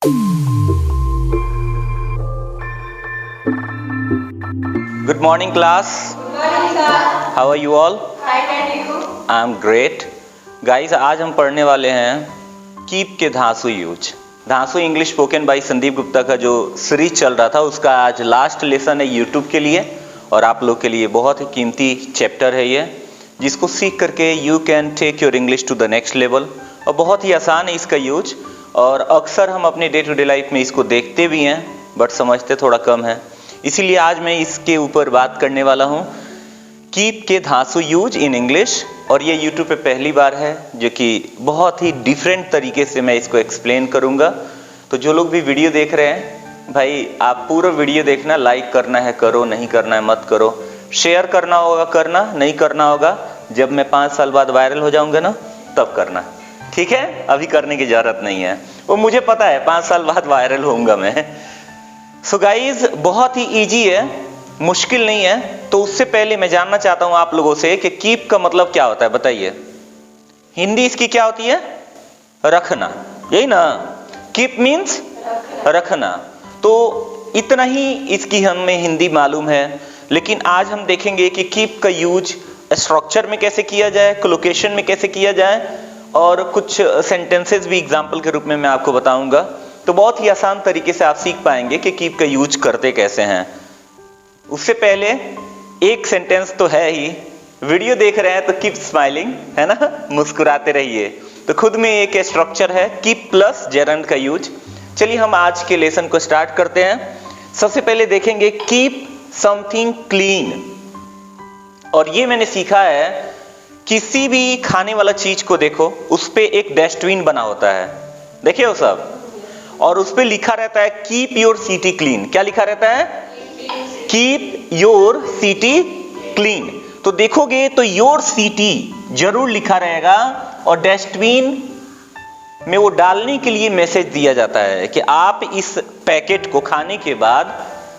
Good morning, class. Good morning, sir. How are you all? Fine, and you? I'm great. Guys, आज हम पढ़ने वाले हैं keep के धांसू यूज। धांसू English spoken by Sandeep Gupta का जो सीरीज चल रहा था उसका आज लास्ट लेसन है यूट्यूब के लिए, और आप लोग के लिए बहुत ही कीमती चैप्टर है ये, जिसको सीख करके you can take your English to the next level. और बहुत ही आसान है इसका यूज, और अक्सर हम अपने डे टू डे लाइफ में इसको देखते भी हैं बट समझते थोड़ा कम है। इसीलिए आज मैं इसके ऊपर बात करने वाला हूँ, कीप के धांसू यूज इन इंग्लिश। और ये यूट्यूब पे पहली बार है जो कि बहुत ही डिफरेंट तरीके से मैं इसको एक्सप्लेन करूँगा। तो जो लोग भी वीडियो देख रहे हैं भाई, आप पूरा वीडियो देखना, लाइक करना है करो, नहीं करना है मत करो, शेयर करना होगा करना, नहीं करना होगा जब मैं 5 साल बाद वायरल हो जाऊंगा ना तब करना, ठीक है? अभी करने की जरूरत नहीं है, वो मुझे पता है 5 साल बाद वायरल होऊंगा मैं। सो गाइज, बहुत ही इजी है, मुश्किल नहीं है। तो उससे पहले मैं जानना चाहता हूं आप लोगों से कि कीप का मतलब क्या होता है, बताइए। हिंदी इसकी क्या होती है? रखना, यही ना? कीप मीन्स रखना। तो इतना ही इसकी हमें हिंदी मालूम है, लेकिन आज हम देखेंगे कि कीप का यूज स्ट्रक्चर में कैसे किया जाए, कोलोकेशन में कैसे किया जाए, और कुछ सेंटेंसेस भी एग्जाम्पल के रूप में मैं आपको बताऊंगा। तो बहुत ही आसान तरीके से आप सीख पाएंगे कि कीप का यूज करते कैसे हैं। उससे पहले एक सेंटेंस तो है ही, वीडियो देख रहे हैं तो कीप स्माइलिंग, है ना, मुस्कुराते रहिए। तो खुद में एक स्ट्रक्चर है कीप प्लस जेरंड का यूज। चलिए हम आज के लेसन को स्टार्ट करते हैं। सबसे पहले देखेंगे कीप समथिंग क्लीन। और ये मैंने सीखा है, किसी भी खाने वाला चीज को देखो, उस पे एक डस्टबिन बना होता है, देखिए वो सब, और उस पे लिखा रहता है कीप योर सिटी क्लीन। क्या लिखा रहता है? Keep your city clean. तो देखोगे तो योर सिटी जरूर लिखा रहेगा, और डस्टबिन में वो डालने के लिए मैसेज दिया जाता है कि आप इस पैकेट को खाने के बाद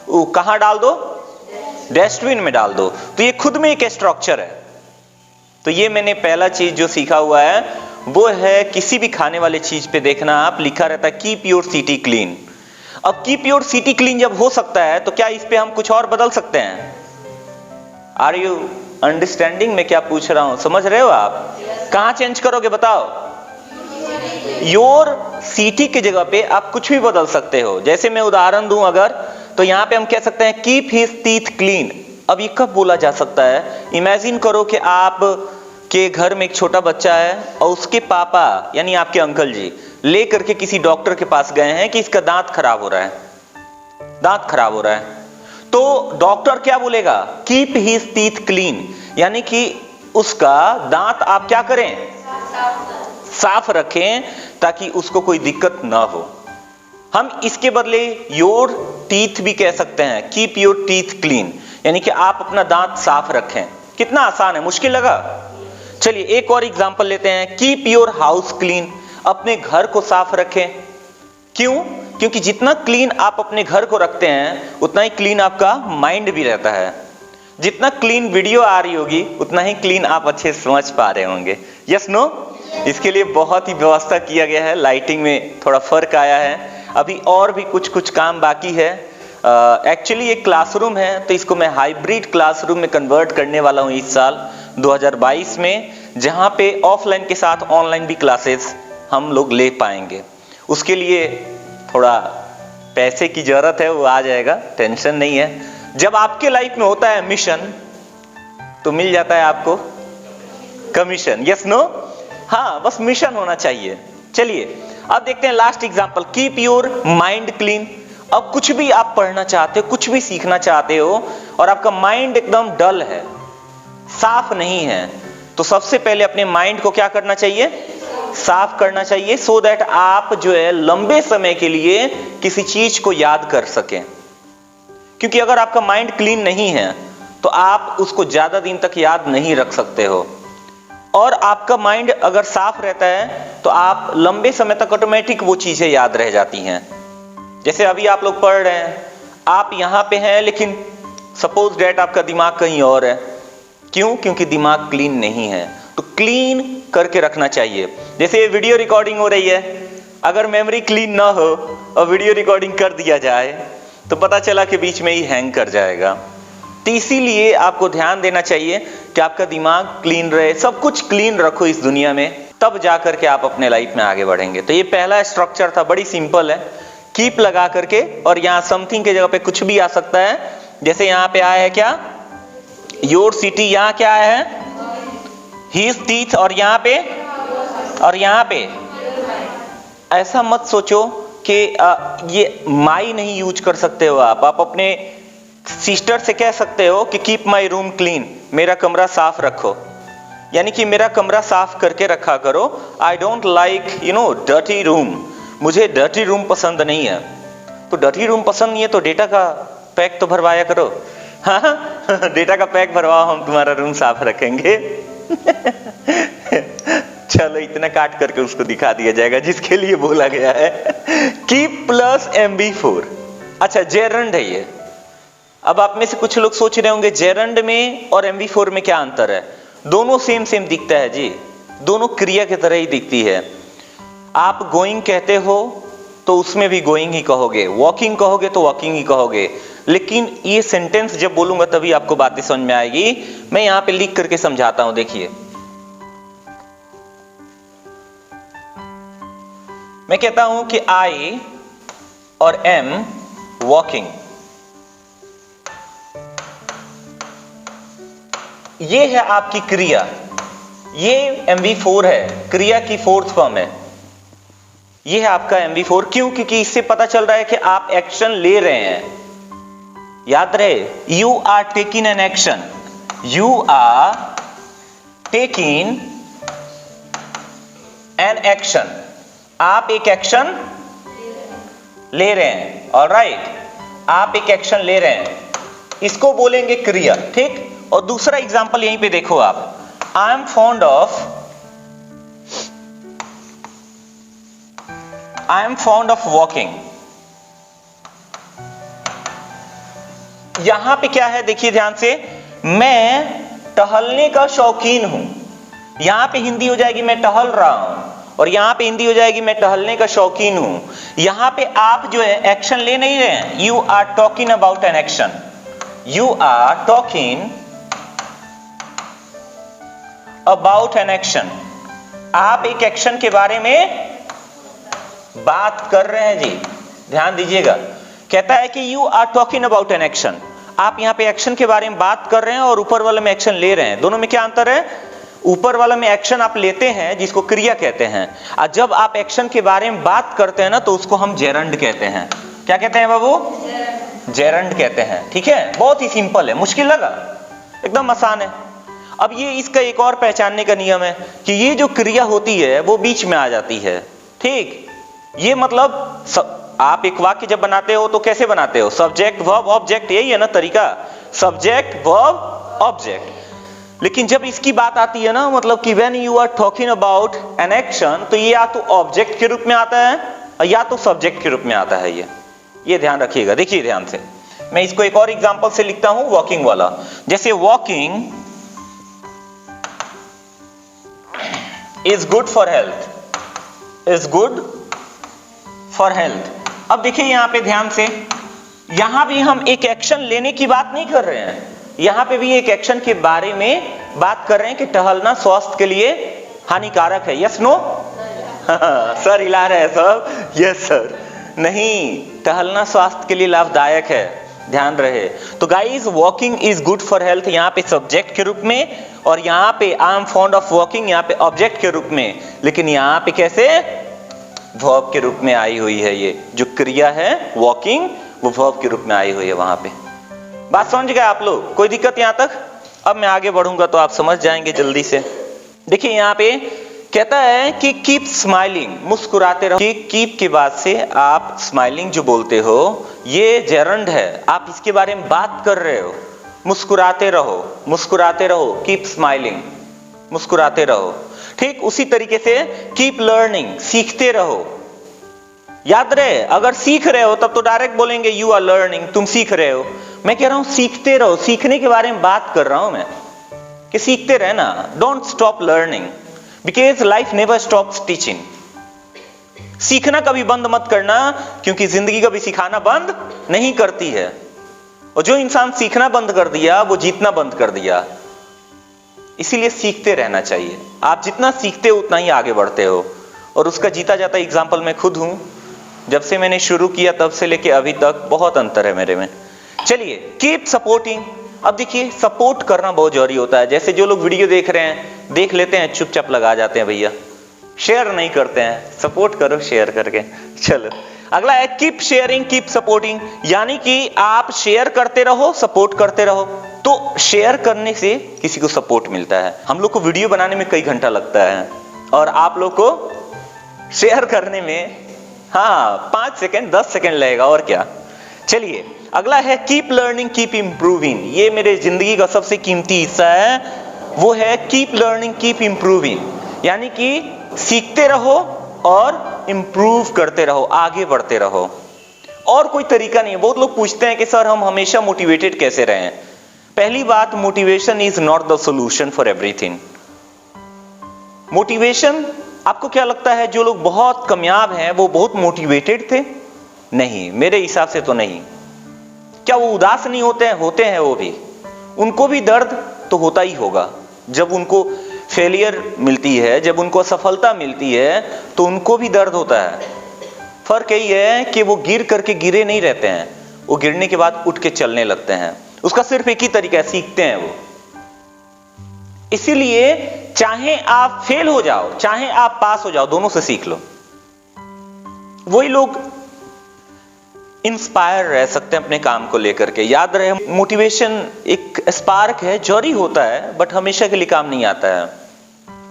वो कहां डाल दो? डस्टबिन में डाल दो। तो ये खुद में एक स्ट्रक्चर है। तो ये मैंने पहला चीज जो सीखा हुआ है वो है, किसी भी खाने वाले चीज पे देखना आप, लिखा रहता है कीप योर सिटी क्लीन। अब कीप योर सिटी क्लीन जब हो सकता है तो क्या इस पे हम कुछ और बदल सकते हैं? आर यू अंडरस्टैंडिंग मैं क्या पूछ रहा हूं? समझ रहे हो आप? कहां चेंज करोगे बताओ? योर सिटी की जगह पे आप कुछ भी बदल सकते हो। जैसे मैं उदाहरण दूं अगर, तो यहां पे हम कह सकते हैं कीप हिज टीथ क्लीन। अब ये कब बोला जा सकता है? इमेजिन करो कि आप के घर में एक छोटा बच्चा है और उसके पापा यानी आपके अंकल जी ले करके किसी डॉक्टर के पास गए हैं कि इसका दांत खराब हो रहा है, दांत खराब हो रहा है। तो डॉक्टर क्या बोलेगा? कीप हिज टीथ क्लीन, यानी कि उसका दांत आप क्या करें? साफ रखें ताकि उसको कोई दिक्कत ना हो। हम इसके बदले योर टीथ भी कह सकते हैं, कीप योर टीथ क्लीन, यानी कि आप अपना दांत साफ रखें। कितना आसान है, मुश्किल लगा? चलिए एक और एग्जांपल लेते हैं, कीप योर हाउस क्लीन, अपने घर को साफ रखें। क्यों? क्योंकि जितना क्लीन आप अपने घर को रखते हैं उतना ही क्लीन आपका माइंड भी रहता है। जितना क्लीन वीडियो आ रही होगी उतना ही क्लीन आप अच्छे समझ पा रहे होंगे। Yes no? इसके लिए बहुत ही व्यवस्था किया गया है, लाइटिंग में थोड़ा फर्क आया है, अभी और भी कुछ काम बाकी है। एक्चुअली ये क्लासरूम है तो इसको मैं हाइब्रिड क्लासरूम में कन्वर्ट करने वाला हूँ इस साल 2022 में, जहाँ पे ऑफलाइन के साथ ऑनलाइन भी क्लासेस हम लोग ले पाएंगे। उसके लिए थोड़ा पैसे की जरूरत है, वो आ जाएगा, टेंशन नहीं है। जब आपके लाइफ में होता है मिशन तो मिल जाता है आपको कमीशन। Yes no? हाँ, बस मिशन होना चाहिए। चलिए अब देखते हैं last example, keep your mind clean. अब कुछ भी आप पढ़ना चाहते हो, कुछ भी सीखना चाहते हो और आपका माइंड एकदम डल है, साफ नहीं है, तो सबसे पहले अपने माइंड को क्या करना चाहिए? साफ करना चाहिए, सो दैट आप जो है लंबे समय के लिए किसी चीज को याद कर सकें। क्योंकि अगर आपका माइंड क्लीन नहीं है तो आप उसको ज्यादा दिन तक याद नहीं रख सकते हो, और आपका माइंड अगर साफ रहता है तो आप लंबे समय तक ऑटोमेटिक वो चीजें याद रह जाती हैं। जैसे अभी आप लोग पढ़ रहे हैं, आप यहां पे हैं लेकिन सपोज दैट आपका दिमाग कहीं और है। क्यों? क्योंकि दिमाग क्लीन नहीं है। तो क्लीन करके रखना चाहिए। जैसे ये वीडियो रिकॉर्डिंग हो रही है, अगर मेमोरी क्लीन ना हो और वीडियो रिकॉर्डिंग कर दिया जाए तो पता चला कि बीच में ही हैंग कर जाएगा। तो इसीलिए आपको ध्यान देना चाहिए कि आपका दिमाग क्लीन रहे, सब कुछ क्लीन रखो इस दुनिया में, तब जाकर के आप अपने लाइफ में आगे बढ़ेंगे। तो ये पहला स्ट्रक्चर था, बड़ी सिंपल है, कीप लगा करके, और यहाँ समथिंग के जगह पे कुछ भी आ सकता है। जैसे यहाँ पे आया है क्या, योर सिटी, यहाँ क्या आया है, हिज टीथ, और यहाँ पे ऐसा मत सोचो कि ये माई नहीं यूज कर सकते हो आप अपने सिस्टर से कह सकते हो कि कीप माई रूम क्लीन, मेरा कमरा साफ रखो, यानी कि मेरा कमरा साफ करके रखा करो। I don't like dirty room, मुझे डर्टी रूम पसंद नहीं है। तो डर्टी रूम पसंद नहीं है तो डेटा का पैक तो भरवाया करो। हाँ डेटा का पैक भरवाओ, हम तुम्हारा रूम साफ रखेंगे। चलो इतना काट करके उसको दिखा दिया जाएगा जिसके लिए बोला गया है। Keep plus MB4। अच्छा, जेरंड है ये। अब आप में से कुछ लोग सोच रहे होंगे जेरंड में और MB4 में क्या अंतर है। दोनों सेम सेम दिखता है जी, दोनों क्रिया की तरह ही दिखती है। आप गोइंग कहते हो तो उसमें भी गोइंग ही कहोगे, वॉकिंग कहोगे तो वॉकिंग ही कहोगे, लेकिन ये सेंटेंस जब बोलूंगा तभी आपको बातें समझ में आएगी। मैं यहां पे लिख करके समझाता हूं, देखिए। मैं कहता हूं कि आई और एम वॉकिंग, ये है आपकी क्रिया, ये MB4 है, क्रिया की फोर्थ फॉर्म है। ये है आपका MB4। क्यों? क्योंकि इससे पता चल रहा है कि आप एक्शन ले रहे हैं। याद रहे, you are taking an action, you are taking an action, आप एक एक्शन ले रहे हैं। ऑलराइट, आप एक एक्शन ले रहे हैं, इसको बोलेंगे क्रिया, ठीक। और दूसरा एग्जांपल यहीं पे देखो आप, I am fond of walking. यहां पे क्या है, देखिए ध्यान से, मैं टहलने का शौकीन हूं। यहां पे हिंदी हो जाएगी मैं टहल रहा हूं, और यहां पे हिंदी हो जाएगी मैं टहलने का शौकीन हूं। यहां पे आप जो है एक्शन ले नहीं रहे हैं, you are talking about an action, you are talking about an action. आप एक एक्शन के बारे में बात कर रहे हैं जी, ध्यान दीजिएगा। कहता है कि you are talking about an action, आप यहां पे एक्शन के बारे में बात कर रहे हैं और ऊपर वाले में एक्शन ले रहे हैं। दोनों में क्या अंतर है? ऊपर वाला में एक्शन आप लेते हैं जिसको क्रिया कहते हैं, और जब आप एक्शन के बारे में बात करते हैं ना तो उसको हम जेरंड कहते हैं। क्या कहते हैं बाबू? जेरंड कहते हैं। ठीक है, बहुत ही सिंपल है, मुश्किल लगा? एकदम आसान है। अब ये इसका एक और पहचानने का नियम है कि ये जो क्रिया होती है वो बीच में आ जाती है, ठीक। ये मतलब आप एक वाक्य जब बनाते हो तो कैसे बनाते हो? सब्जेक्ट वर्ब ऑब्जेक्ट, यही है ना तरीका, सब्जेक्ट वर्ब ऑब्जेक्ट। लेकिन जब इसकी बात आती है ना, मतलब कि when you are talking about an action, तो ये या तो ऑब्जेक्ट के रूप में आता है या तो सब्जेक्ट के रूप में आता है। ये ध्यान रखिएगा। देखिए ध्यान से, मैं इसको एक और एग्जांपल से लिखता हूं, वॉकिंग वाला। जैसे walking is good for health, is good for health. अब देखिए यहां पे ध्यान से, यहां भी हम एक एक्शन लेने की बात नहीं कर रहे हैं, यहां पे भी एक एक्शन के बारे में बात कर रहे हैं कि टहलना स्वास्थ्य के लिए हानिकारक है। Yes no? सर हिला रहे हैं सब, यस सर। नहीं, टहलना स्वास्थ्य के लिए लाभदायक है, ध्यान रहे। तो guys, walking is good for health यहां पे सब्जेक्ट के रूप में, और यहां पे I am fond of walking यहां पे ऑब्जेक्ट के रूप में, लेकिन यहां पे कैसे? वर्ब के रूप में आई हुई है। ये जो क्रिया है वॉकिंग, वो वर्ब के रूप में आई हुई है वहां पे। बात समझ गए आप लोग? कोई दिक्कत यहां तक? अब मैं आगे बढ़ूंगा तो आप समझ जाएंगे जल्दी से। देखिए यहां पे कहता है कि कीप स्माइलिंग, मुस्कुराते रहो। कि कीप के बाद से आप स्माइलिंग जो बोलते हो, ये जेरंड है, आप इसके बारे में बात कर रहे हो। मुस्कुराते रहो, मुस्कुराते रहो, कीप स्माइलिंग, मुस्कुराते रहो। ठीक उसी तरीके से कीप लर्निंग, सीखते रहो। याद रहे, अगर सीख रहे हो तब तो डायरेक्ट बोलेंगे यू आर लर्निंग, तुम सीख रहे हो। मैं कह रहा हूं सीखते रहो, सीखने के बारे में बात कर रहा हूं मैं, कि सीखते रहना। Don't stop learning, because life never stops teaching. सीखना कभी बंद मत करना, क्योंकि जिंदगी कभी सिखाना बंद नहीं करती है। और जो इंसान सीखना बंद कर दिया वो जीतना बंद कर दिया। इसीलिए सीखते रहना चाहिए। आप जितना सीखते हो उतना ही आगे बढ़ते हो, और उसका जीता जाता एग्जाम्पल मैं खुद हूं। जब से मैंने शुरू किया तब से लेके अभी तक बहुत अंतर है मेरे में। चलिए, कीप सपोर्टिंग। अब देखिए, सपोर्ट करना बहुत जरूरी होता है। जैसे जो लोग वीडियो देख रहे हैं, देख लेते हैं, चुपचाप लगा जाते हैं, भैया शेयर नहीं करते हैं। सपोर्ट करो शेयर करके। चलो, अगला है कीप शेयरिंग कीप सपोर्टिंग, यानी कि आप शेयर करते रहो, सपोर्ट करते रहो। तो शेयर करने से किसी को सपोर्ट मिलता है। हम लोग को वीडियो बनाने में कई घंटा लगता है, और आप लोग को शेयर करने में 5 सेकंड 10 सेकंड लगेगा, और क्या। चलिए, अगला है कीप लर्निंग कीप इंप्रूविंग। ये मेरे जिंदगी का सबसे कीमती हिस्सा है, वो है कीप लर्निंग कीप इंप्रूविंग, यानी कि सीखते रहो और इंप्रूव करते रहो, आगे बढ़ते रहो। और कोई तरीका नहीं है। बहुत लोग पूछते हैं कि सर हम हमेशा मोटिवेटेड कैसे रहें। पहली बात, motivation is not the solution for everything. Motivation, आपको क्या लगता है जो लोग बहुत कामयाब हैं वो बहुत मोटिवेटेड थे? नहीं, मेरे हिसाब से तो नहीं। क्या वो उदास नहीं होते हैं? होते हैं वो भी। उनको भी दर्द तो होता ही होगा। जब उनको फेलियर मिलती है, जब उनको असफलता मिलती है, तो उनको भी दर्द होता है। फर्क यही है कि वो गिर करके गिरे नहीं रहते हैं, वो गिरने के बाद उठ के चलने लगते हैं। उसका सिर्फ एक ही तरीका है, सीखते हैं वो। इसीलिए चाहे आप फेल हो जाओ, चाहे आप पास हो जाओ, दोनों से सीख लो। वही लोग इंस्पायर रह सकते हैं अपने काम को लेकर के। याद रहे, मोटिवेशन एक स्पार्क है, जौहरी होता है, बट हमेशा के लिए काम नहीं आता है।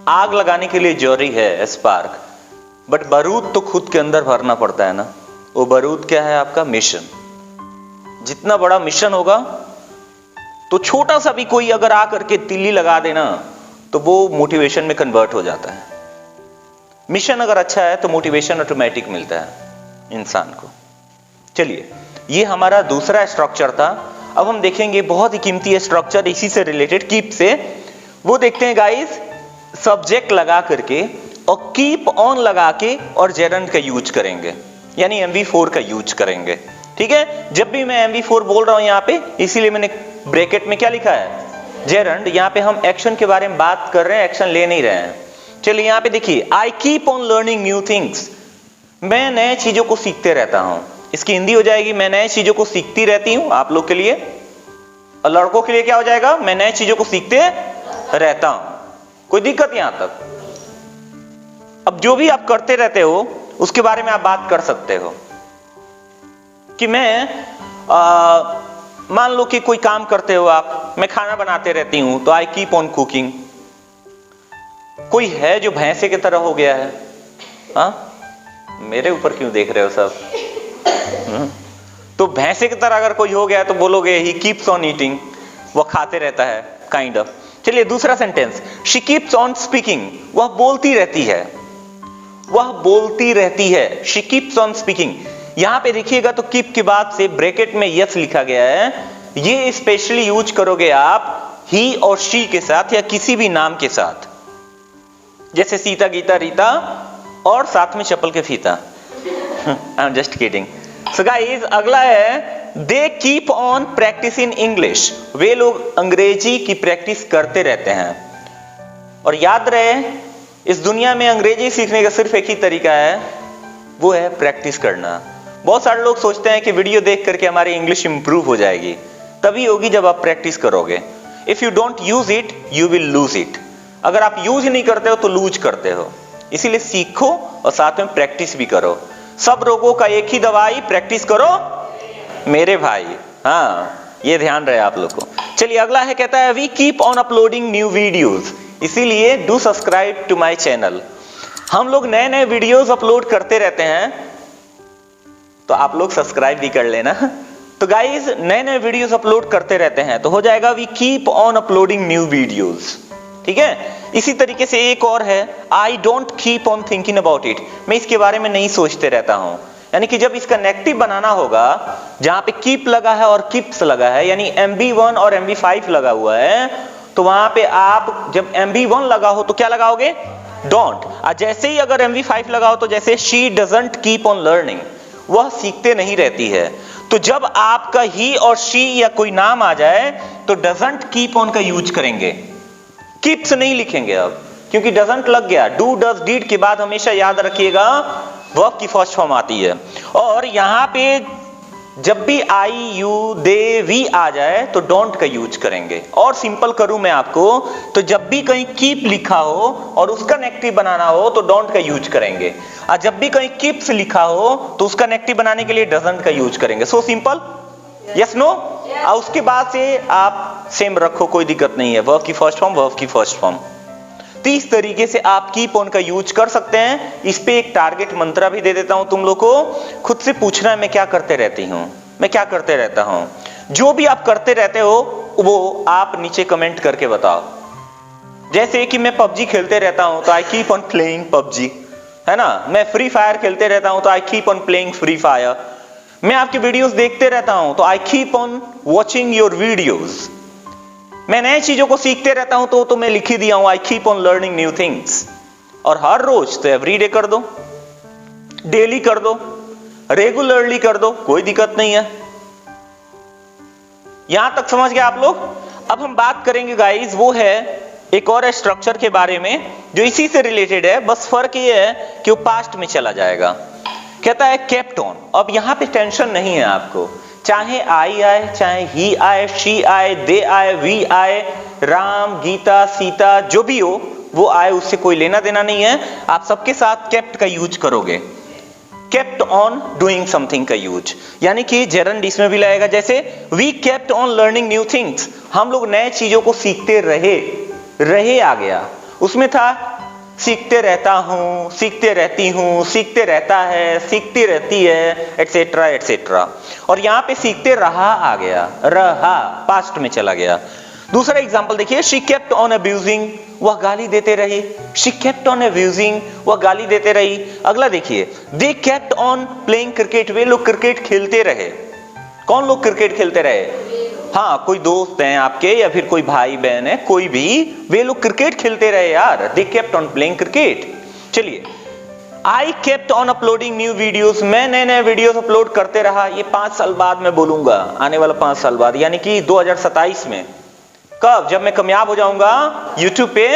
आग लगाने के लिए जौहरी है स्पार्क, बट बारूद तो खुद के अंदर भरना पड़ता है ना। वो बारूद क्या है? आपका मिशन। जितना बड़ा मिशन होगा, तो छोटा सा भी कोई अगर आकर के तिल्ली लगा देना तो वो मोटिवेशन में कन्वर्ट हो जाता है। मिशन अगर अच्छा है तो मोटिवेशन ऑटोमेटिक मिलता है इंसान को। चलिए, ये हमारा दूसरा स्ट्रक्चर था। अब हम देखेंगे बहुत ही कीमती स्ट्रक्चर इसी से रिलेटेड, कीप से। वो देखते हैं गाइस, सब्जेक्ट लगा करके और कीप ऑन लगा के और जेरंड का यूज करेंगे, यानी MV4 का यूज करेंगे। ठीक है, जब भी मैं MV4 बोल रहा हूं यहां पे, इसीलिए मैंने ब्रैकेट में क्या लिखा है? जेरंड। यहां पे हम एक्शन के बारे में बात कर रहे हैं, एक्शन ले नहीं रहे हैं। चलिए, यहां पे देखिए, I keep on learning new things. मैं नए चीजों को सीखते रहता हूं। इसकी हिंदी हो जाएगी, मैं नए चीजों को सीखती रहती हूं, आप लोग के लिए। और लड़कों के लिए क्या हो जाएगा? मैं नए चीजों को सीखते रहता हूं। कोई दिक्कत यहां तक? अब जो भी आप करते रहते हो उसके बारे में आप बात कर सकते हो कि मैं मान लो कि कोई काम करते हो आप, मैं खाना बनाते रहती हूं, तो आई कीप ऑन कुकिंग। कोई है जो भैंसे की तरह हो गया है? मेरे ऊपर क्यों देख रहे हो सब? तो भैंसे की तरह अगर कोई हो गया तो बोलोगे ही कीप्स ऑन ईटिंग, वो खाते रहता है, काइंड ऑफ। चलिए, दूसरा sentence, she keeps on speaking. वह बोलती रहती है, वह बोलती रहती है। She keeps on speaking. यहां पे देखिएगा तो कीप के बाद से ब्रैकेट में यस लिखा गया है। ये स्पेशली यूज करोगे आप ही और शी के साथ या किसी भी नाम के साथ, जैसे सीता, गीता, रीता और साथ में चप्पल के फीता। I am just kidding. So guys, अगला है they keep on practice in English. वे लोग अंग्रेजी की प्रैक्टिस करते रहते हैं। और याद रहे, इस दुनिया में अंग्रेजी सीखने का सिर्फ एक ही तरीका है, वो है प्रैक्टिस करना। बहुत सारे लोग सोचते हैं कि वीडियो देख करके हमारी इंग्लिश इंप्रूव हो जाएगी। तभी होगी जब आप प्रैक्टिस करोगे। If you don't use it you will lose it. अगर आप यूज नहीं करते हो तो लूज करते हो। इसीलिए सीखो और साथ में प्रैक्टिस भी करो। सब रोगों का एक ही दवाई, प्रैक्टिस करो मेरे भाई। ये ध्यान रहे आप लोग को। चलिए, अगला है, कहता है we keep on uploading new videos. इसीलिए do subscribe to my channel. हम लोग नए नए वीडियोस अपलोड करते रहते हैं, तो आप लोग सब्सक्राइब भी कर लेना। तो गाइज, नए नए वीडियोस अपलोड करते रहते हैं, तो हो जाएगा we keep on uploading new videos. ठीक है, इसी तरीके से एक और है, I don't keep on thinking about it. मैं इसके बारे में नहीं सोचते रहता हूं। यानी कि जब इसका नेगेटिव बनाना होगा, जहां पे कीप लगा है और कीप्स लगा है, यानी MV1 और MV5 लगा हुआ है, तो वहां पे आप जब MV1 लगा हो तो क्या लगाओगे? डोंट। जैसे ही अगर MV5 लगाओ तो जैसे she doesn't keep on learning, वह सीखते नहीं रहती है। तो जब आपका ही और शी या कोई नाम आ जाए तो डजंट कीप ऑन का यूज करेंगे, कीप्स नहीं लिखेंगे अब, क्योंकि डजंट लग गया। डू डज डीड के बाद हमेशा याद रखिएगा वर्ब की फर्स्ट फॉर्म आती है। और यहां पे जब भी आई यू दे वी आ जाए तो डोंट का यूज करेंगे। और सिंपल करूं मैं आपको, तो जब भी कहीं कीप लिखा हो और उसका नेगेटिव बनाना हो तो डोंट का यूज करेंगे, और जब भी कहीं कीप्स लिखा हो तो उसका नेगेटिव बनाने के लिए डजंट का यूज करेंगे। So simple, yes no. और उसके बाद से आप सेम रखो, कोई दिक्कत नहीं है, वर्ब की फर्स्ट फॉर्म, वर्ब की फर्स्ट फॉर्म। तो इस तरीके से आप कीप ऑन का यूज कर सकते हैं। इस पे एक टारगेट मंत्रा भी दे देता हूं तुम लोग को, खुद से पूछना है मैं क्या करते रहती हूं, मैं क्या करते रहता हूं। जो भी आप करते रहते हो वो आप नीचे कमेंट करके बताओ। जैसे कि मैं पबजी खेलते रहता हूं तो I keep on playing PUBG, है ना। मैं फ्री फायर खेलते रहता हूं तो I keep on playing free fire. मैं आपके वीडियोस देखते रहता हूं तो I keep on watching your videos. मैं नए चीजों को सीखते रहता हूं तो मैं लिख ही दिया हूं I keep on learning new things. और हर रोज तो एवरीडे कर दो, डेली कर दो, रेगुलरली कर दो, कोई दिक्कत नहीं है। यहां तक समझ गए आप लोग। अब हम बात करेंगे गाइस, वो है एक और स्ट्रक्चर के बारे में जो इसी से रिलेटेड है, बस फर्क ये है कि वो पास्ट में चला जाएगा। कहता है केप्ट ऑन। अब यहां पे टेंशन नहीं है आपको, चाहे आई आए, चाहे ही आए, शी आए, दे आए, वी आए, राम, गीता, सीता, जो भी हो वो आए, उससे कोई लेना देना नहीं है। आप सबके साथ केप्ट का यूज करोगे, केप्ट ऑन डूइंग समथिंग का यूज, यानी कि जेरंड इसमें भी लगेगा। जैसे we kept on learning new things, हम लोग नए चीजों को सीखते रहे आ गया। उसमें था सीखते रहता हूं, सीखते रहती हूं, सीखते रहता है, सीखती रहती है, एटसेट्रा एटसेट्रा। और यहां पे सीखते रहा आ गया, रहा पास्ट में चला गया। दूसरा एग्जांपल देखिए, शी केप्ट ऑन अब्यूजिंग, वह गाली देते रही। शी केप्ट ऑन अब्यूजिंग, वह गाली देते रही। अगला देखिए, they kept on playing cricket, वे लोग क्रिकेट खेलते रहे। कौन लोग क्रिकेट खेलते रहे? हाँ, कोई दोस्त हैं आपके या फिर कोई भाई बहन है, कोई भी, वे लोग क्रिकेट खेलते रहे यार। They kept on playing cricket. चलिए, I kept on uploading new videos, मैं नए नए वीडियोस अपलोड करते रहा। ये 5 साल बाद मैं बोलूंगा, आने वाला 5 साल बाद, यानी कि 2027 में। कब? जब मैं कामयाब हो जाऊंगा यूट्यूब पे,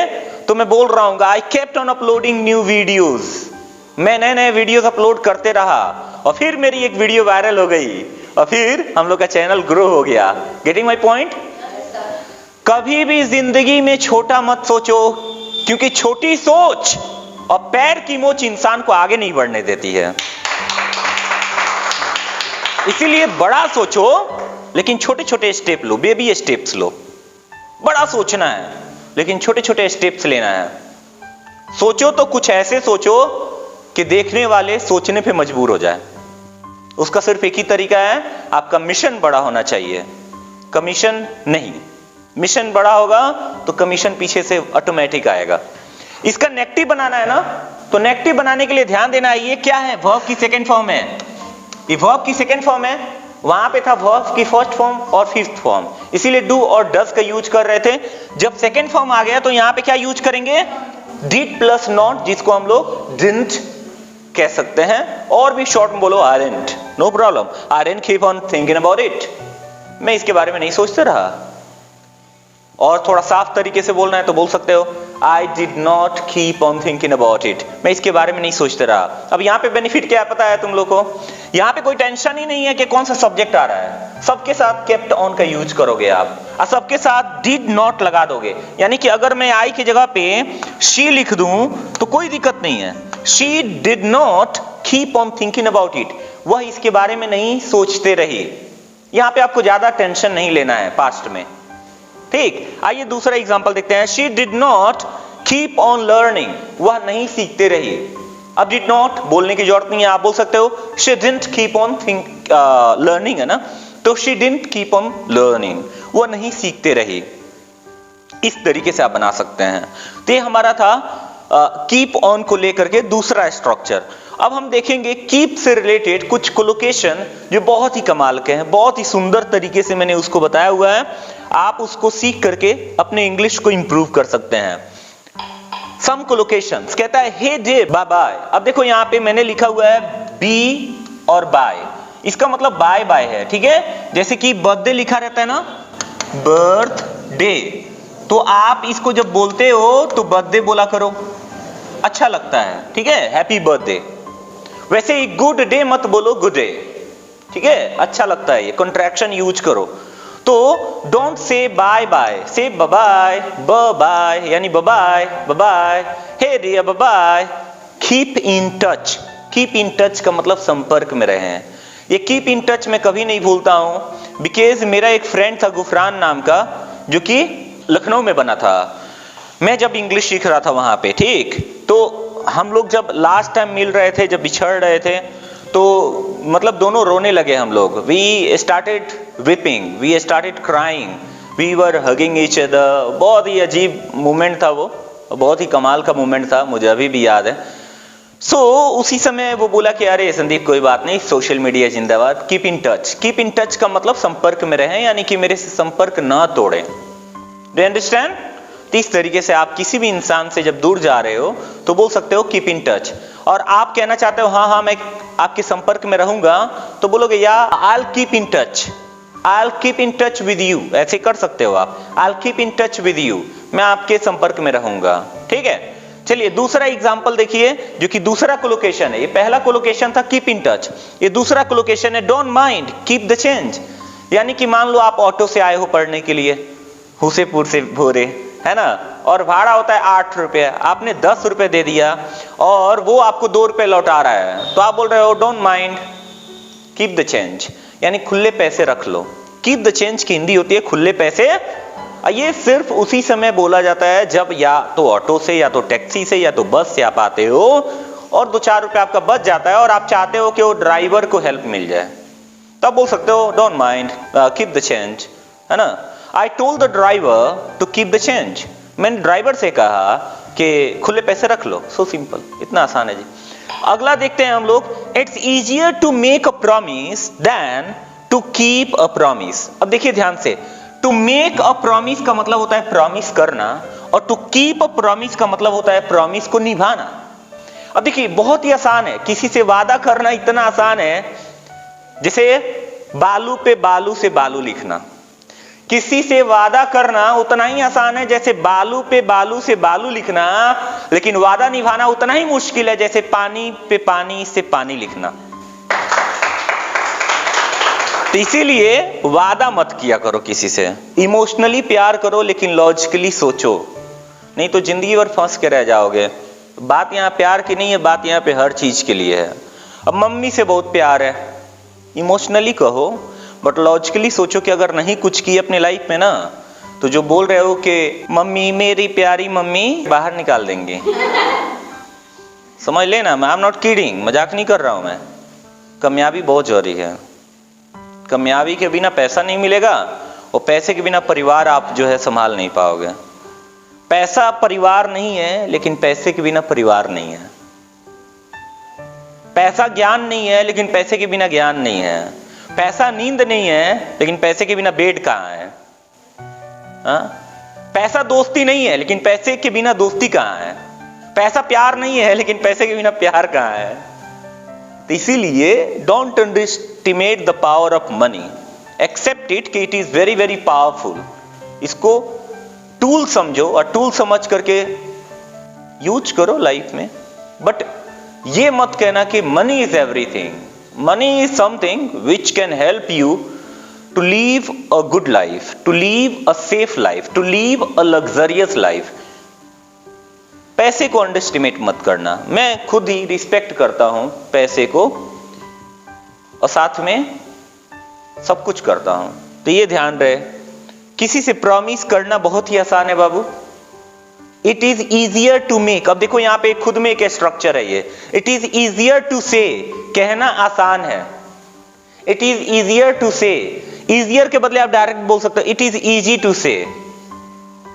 तो मैं बोल रहा हूँ आई kept on uploading new videos, मैं नए नए वीडियोस अपलोड करते रहा। और फिर मेरी एक वीडियो वायरल हो गई और फिर हम लोग का चैनल ग्रो हो गया। Getting my point? कभी भी जिंदगी में छोटा मत सोचो, क्योंकि छोटी सोच और पैर की मोच इंसान को आगे नहीं बढ़ने देती है। इसीलिए बड़ा सोचो, लेकिन छोटे छोटे स्टेप लो, बेबी स्टेप्स लो। बड़ा सोचना है लेकिन छोटे छोटे स्टेप्स लेना है। सोचो तो कुछ ऐसे सोचो कि देखने वाले सोचने पे मजबूर हो जाए। उसका सिर्फ एक ही तरीका है, आपका मिशन बड़ा होना चाहिए, कमीशन नहीं। मिशन बड़ा होगा तो कमीशन पीछे से ऑटोमेटिक आएगा। इसका नेगेटिव बनाना है ना, तो नेगेटिव बनाने के लिए ध्यान देना है, ये क्या है? वर्ब की सेकंड फॉर्म है। ये वर्ब की सेकंड फॉर्म है, वहां पे था वर्ब की फर्स्ट फॉर्म और फिफ्थ फॉर्म, इसीलिए डू और डज का यूज कर रहे थे। जब सेकंड फॉर्म आ गया तो यहां पे क्या यूज करेंगे? डिड प्लस नॉट, जिसको हम लोग डिडंट कह सकते हैं, और भी शॉर्ट में बोलो aren't, no problem. Aren't keep on thinking about it, मैं इसके बारे में नहीं सोचते रहा। और थोड़ा साफ तरीके से बोलना है तो बोल सकते हो I did not keep on thinking about it, मैं इसके बारे में नहीं सोचते रहा। अब यहाँ पे बेनिफिट क्या है पता है तुम लोग को? यहाँ पे कोई टेंशन ही नहीं है कि कौन सा सब्जेक्ट आ रहा है, सबके साथ केप्ट ऑन का यूज करोगे आप, और सबके साथ डिड नॉट लगा दोगे। यानी कि अगर मैं आई की जगह पे शी लिख दूं तो कोई दिक्कत नहीं है। She did not keep on thinking about it, वह इसके बारे में नहीं सोचते रहे। यहाँ पे आपको ज्यादा टेंशन नहीं लेना है पास्ट में, ठीक। आइए दूसरा एग्जांपल देखते हैं। She did not keep on learning, वह नहीं सीखते रही। अब डिड नॉट बोलने की जरूरत नहीं है, आप बोल सकते हो she didn't keep on learning, है ना, तो she didn't keep on learning, वह नहीं सीखते रही। इस तरीके से आप बना सकते हैं। तो ये हमारा था कीप ऑन को लेकर के दूसरा स्ट्रक्चर। अब हम देखेंगे कीप से रिलेटेड कुछ कोलोकेशन जो बहुत ही कमाल के हैं, बहुत ही सुंदर तरीके से मैंने उसको बताया हुआ है। आप उसको सीख करके अपने इंग्लिश को इंप्रूव कर सकते हैं। सम कोलोकेशंस कहता है हे डे बाय बाय। अब देखो यहां पे मैंने लिखा हुआ है बी और बाय, इसका मतलब बाय बाय है, ठीक है। जैसे कि बर्थडे लिखा रहता है ना, बर्थडे, तो आप इसको जब बोलते हो तो बर्थडे बोला करो, अच्छा लगता है, ठीक है, हैप्पी बर्थडे। वैसे ही गुड डे मत बोलो, गुड डे, ठीक है, अच्छा लगता है, ये कॉन्ट्रैक्शन यूज करो। तो don't say bye bye, say bye bye, यानी bye bye, hey dear bye. Keep in touch, keep in touch का मतलब संपर्क में रहें। ये कीप इन टच मैं कभी नहीं भूलता हूं, बिकॉज मेरा एक फ्रेंड था गुफरान नाम का, जो कि लखनऊ में बना था। मैं जब इंग्लिश सीख रहा था वहां पे, ठीक, तो हम लोग जब लास्ट टाइम मिल रहे थे, जब बिछड़ रहे थे, तो मतलब दोनों रोने लगे हम लोग। We started weeping, we started crying, we were hugging each other. बहुत ही अजीब मोमेंट था वो, बहुत ही कमाल का मोमेंट था, मुझे अभी भी याद है। उसी समय वो बोला कि अरे संदीप कोई बात नहीं, सोशल मीडिया जिंदाबाद, keep in touch. Keep in touch का मतलब संपर्क में रहें, यानी कि मेरे से संपर्क ना तोड़ें। Do you understand? इस तरीके से आप किसी भी इंसान से जब दूर जा रहे हो तो बोल सकते हो कीप इन टच। और आप कहना चाहते हो हाँ मैं आपके संपर्क में रहूंगा, तो बोलोगे या I will keep in touch, I will keep in touch with you, ऐसे कर सकते हो आप, I will keep in touch with you, मैं आपके संपर्क में रहूंगा, ठीक है। चलिए दूसरा एग्जाम्पल देखिए, जो कि दूसरा कोलोकेशन है। ये पहला कोलोकेशन था कीप इन टच, ये दूसरा कोलोकेशन है don't mind keep the change. यानी कि मान लो आप ऑटो से आए हो पढ़ने के लिए, हुसेपुर से भोरे, है ना, और भाड़ा होता है 8 रुपए, आपने 10 रुपए दे दिया और वो आपको 2 रुपए लौटा रहा है, तो आप बोल रहे हो don't mind keep the change, यानी खुले पैसे रख लो। कीप द चेंज की हिंदी होती है खुले पैसे। ये सिर्फ उसी समय बोला जाता है जब या तो ऑटो से, या तो टैक्सी से, या तो बस से आप आते हो और 2-4 रुपए आपका बच जाता है और आप चाहते हो कि वो ड्राइवर को हेल्प मिल जाए, तब बोल सकते हो don't mind keep the change, है ना। I told the driver to keep the change, मैंने ड्राइवर से कहा कि खुले पैसे रख लो। सो सिंपल, इतना आसान है जी। अगला देखते हैं हम लोग, it's easier to make a promise than to keep a promise. अब देखिए ध्यान से, टू मेक अ प्रॉमिस का मतलब होता है प्रॉमिस करना, और टू कीप अ प्रॉमिस का मतलब होता है प्रॉमिस को निभाना। अब देखिए बहुत ही आसान है, किसी से वादा करना इतना आसान है जैसे बालू पे बालू से बालू लिखना। किसी से वादा करना उतना ही आसान है जैसे बालू पे बालू से बालू लिखना, लेकिन वादा निभाना उतना ही मुश्किल है जैसे पानी पे पानी से पानी लिखना। तो इसीलिए वादा मत किया करो किसी से, इमोशनली प्यार करो लेकिन लॉजिकली सोचो, नहीं तो जिंदगी भर फंस के रह जाओगे। बात यहाँ प्यार की नहीं है, बात यहाँ पे हर चीज के लिए है। अब मम्मी से बहुत प्यार है, इमोशनली कहो, बट लॉजिकली सोचो कि अगर नहीं कुछ किए अपने लाइफ में ना, तो जो बोल रहे हो कि मम्मी मेरी प्यारी मम्मी, बाहर निकाल देंगे। समझ लेना, आई एम नॉट किडिंग, मजाक नहीं कर रहा हूं मैं। कामयाबी बहुत जरूरी है, कामयाबी के बिना पैसा नहीं मिलेगा और पैसे के बिना परिवार आप जो है संभाल नहीं पाओगे। पैसा परिवार नहीं है, लेकिन पैसे के बिना परिवार नहीं है। पैसा ज्ञान नहीं है, लेकिन पैसे के बिना ज्ञान नहीं है। पैसा नींद नहीं है, लेकिन पैसे के बिना बेड कहां है। पैसा दोस्ती नहीं है, लेकिन पैसे के बिना दोस्ती कहां है। पैसा प्यार नहीं है, लेकिन पैसे के बिना प्यार कहां है। तो इसीलिए don't underestimate the power of money, except it कि it is very very powerful. इसको टूल समझो और टूल समझ करके यूज करो लाइफ में, बट ये मत कहना कि money is everything. Money is something which can help you to live a good life, to live a safe life, to live a luxurious life. पैसे को अंडरएस्टिमेट मत करना। मैं खुद ही रिस्पेक्ट करता हूं पैसे को और साथ में सब कुछ करता हूं, तो ये ध्यान रहे, किसी से प्रॉमिस करना बहुत ही आसान है बाबू। It is easier to make, अब देखो यहां पे खुद में एक स्ट्रक्चर है ये, इट इज इजियर टू से, कहना आसान है। इट इज इजियर टू से, इजियर के बदले आप डायरेक्ट बोल सकते हो इट इज इजी टू से,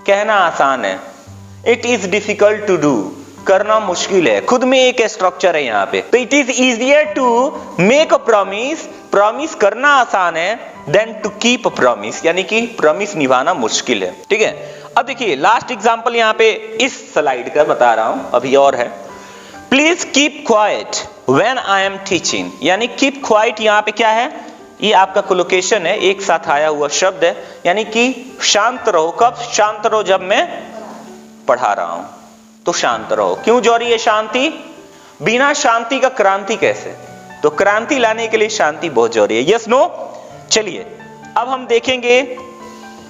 कहना आसान है। It is difficult to do, करना मुश्किल है। खुद में एक स्ट्रक्चर है यहां पे। तो it is easier to make a promise, promise करना आसान है, than to keep a promise, यानी कि प्रॉमिस निभाना मुश्किल है। ठीक है, अब देखिए लास्ट एग्जांपल यहां पे इस स्लाइड का बता रहा हूं, अभी और है। Please keep quiet when I am teaching, यानी कीप क्वाइट यहां पे क्या है, ये आपका कोलोकेशन है, एक साथ आया हुआ शब्द है, यानी कि शांत रहो। कब शांत रहो? जब मैं पढ़ा रहा हूं तो शांत रहो। क्यों जरूरी है शांति? बिना शांति का क्रांति कैसे? तो क्रांति लाने के लिए शांति बहुत जरूरी है। Yes no? चलिए अब हम देखेंगे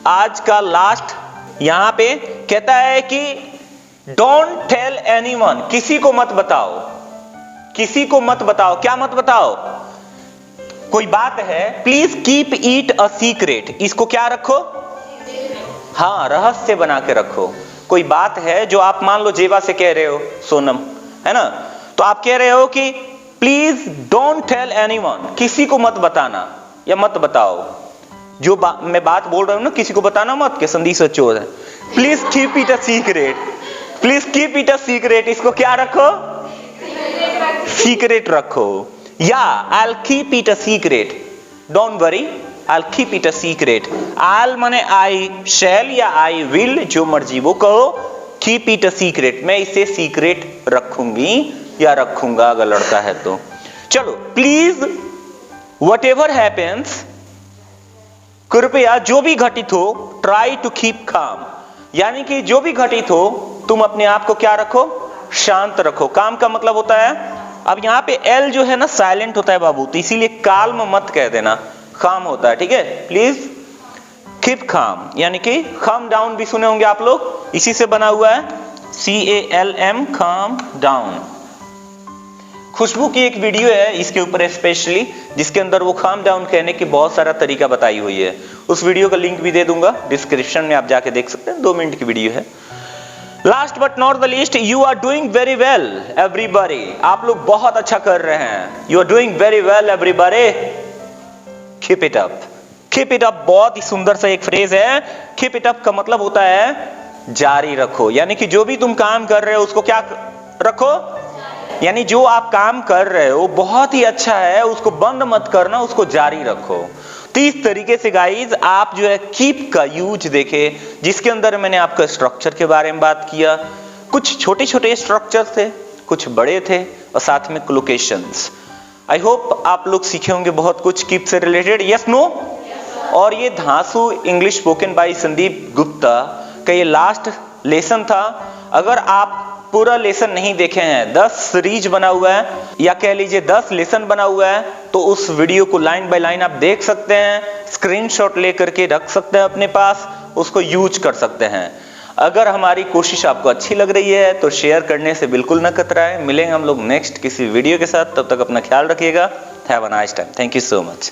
आज का लास्ट। यहां पे कहता है कि डोंट टेल एनीवन, किसी को मत बताओ, किसी को मत बताओ। क्या मत बताओ? कोई बात है, please keep it a secret, इसको क्या रखो? हाँ, रहस्य बना के रखो। कोई बात है जो आप मान लो जेवा से कह रहे हो, सोनम है ना, तो आप कह रहे हो कि प्लीज डोंट टेल एनीवन, किसी को मत बताना या मत बताओ। जो मैं बात बोल रहा हूं ना, किसी को बताना मत, के संदेश चोर है। Please keep it a secret, please keep it a secret, इसको क्या रखो? सीक्रेट रखो। या I'll keep it a secret, don't worry, I'll keep it a secret। I'll माने I shall या I will, जो मर्जी वो कहो। keep it a secret, मैं इसे सीक्रेट रखूंगी या रखूंगा अगर लड़का है तो। चलो, प्लीज whatever happens, कृपया जो भी घटित हो, try to keep calm, यानी कि जो भी घटित हो तुम अपने आप को क्या रखो? शांत रखो। काम का मतलब होता है, अब यहां पे एल जो है ना साइलेंट होता है बाबू, तो इसीलिए काल्म मत कह देना, काम होता है, ठीक है। प्लीज कीप काम, यानी कि काम डाउन भी सुने होंगे आप लोग, इसी से बना हुआ है, CALM, काम डाउन। खुशबू की एक वीडियो है इसके ऊपर स्पेशली, जिसके अंदर वो काम डाउन कहने की बहुत सारा तरीका बताई हुई है। उस वीडियो का लिंक भी दे दूंगा डिस्क्रिप्शन में, आप जाके देख सकते हैं, 2 मिनट की वीडियो है। Last but not the least, you are doing very well everybody, आप लोग बहुत अच्छा कर रहे हैं। You are doing very well everybody, keep it up, keep it up. बहुत ही सुंदर सा एक फ्रेज है। कीप इट अप का मतलब होता है जारी रखो, यानी कि जो भी तुम काम कर रहे हो उसको क्या रखो, यानी जो आप काम कर रहे हो बहुत ही अच्छा है, उसको बंद मत करना, उसको जारी रखो। तो इस तरीके से गाइज आप जो है कीप का यूज देखे, जिसके अंदर मैंने आपका स्ट्रक्चर के बारे में बात किया, कुछ छोटे छोटे स्ट्रक्चर थे, कुछ बड़े थे, और साथ में कोलोकेशंस। आई होप आप लोग सीखे होंगे बहुत कुछ कीप से रिलेटेड। Yes no? और ये धांसू English spoken by Sandeep Gupta का ये लास्ट लेसन था। अगर आप पूरा लेसन नहीं देखे हैं, 10 सीरीज बना हुआ है, या कह लीजिए 10 लेसन बना हुआ है, तो उस वीडियो को लाइन बाय लाइन आप देख सकते हैं, स्क्रीनशॉट लेकर के रख सकते हैं अपने पास, उसको यूज कर सकते हैं। अगर हमारी कोशिश आपको अच्छी लग रही है तो शेयर करने से बिल्कुल न कतराएं। मिलेंगे हम लोग नेक्स्ट किसी वीडियो के साथ, तब तक अपना ख्याल रखिएगा। Have a nice time. Thank you so much.